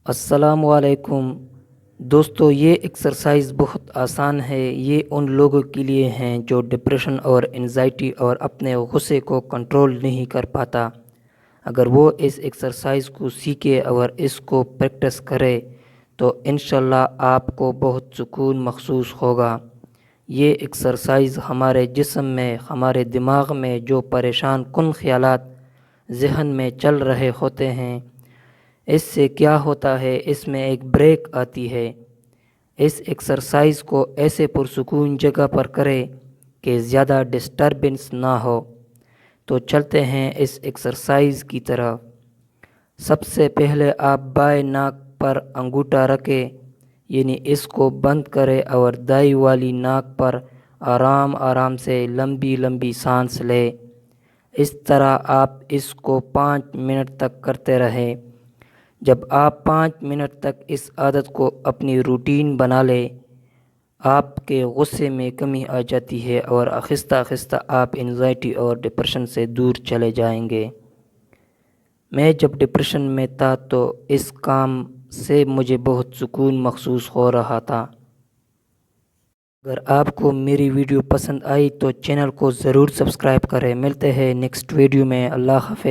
السلام علیکم دوستو، یہ ایکسرسائز بہت آسان ہے۔ یہ ان لوگوں کے لیے ہیں جو ڈپریشن اور انزائٹی اور اپنے غصے کو کنٹرول نہیں کر پاتا۔ اگر وہ اس ایکسرسائز کو سیکھے اور اس کو پریکٹس کرے تو انشاءاللہ آپ کو بہت سکون محسوس ہوگا۔ یہ ایکسرسائز ہمارے جسم میں، ہمارے دماغ میں جو پریشان کن خیالات ذہن میں چل رہے ہوتے ہیں، اس سے کیا ہوتا ہے، اس میں ایک بریک آتی ہے۔ اس ایکسرسائز کو ایسے پرسکون جگہ پر کرے کہ زیادہ ڈسٹربنس نہ ہو۔ تو چلتے ہیں اس ایکسرسائز کی طرف۔ سب سے پہلے آپ بائیں ناک پر انگوٹھا رکھیں، یعنی اس کو بند کرے اور دائیں والی ناک پر آرام آرام سے لمبی لمبی سانس لے۔ اس طرح آپ اس کو 5 منٹ تک کرتے رہیں۔ جب آپ 5 منٹ تک اس عادت کو اپنی روٹین بنا لیں، آپ کے غصے میں کمی آ جاتی ہے اور آہستہ آہستہ آپ انزائٹی اور ڈپریشن سے دور چلے جائیں گے۔ میں جب ڈپریشن میں تھا تو اس کام سے مجھے بہت سکون محسوس ہو رہا تھا۔ اگر آپ کو میری ویڈیو پسند آئی تو چینل کو ضرور سبسکرائب کریں۔ ملتے ہیں نیکسٹ ویڈیو میں۔ اللہ حافظ۔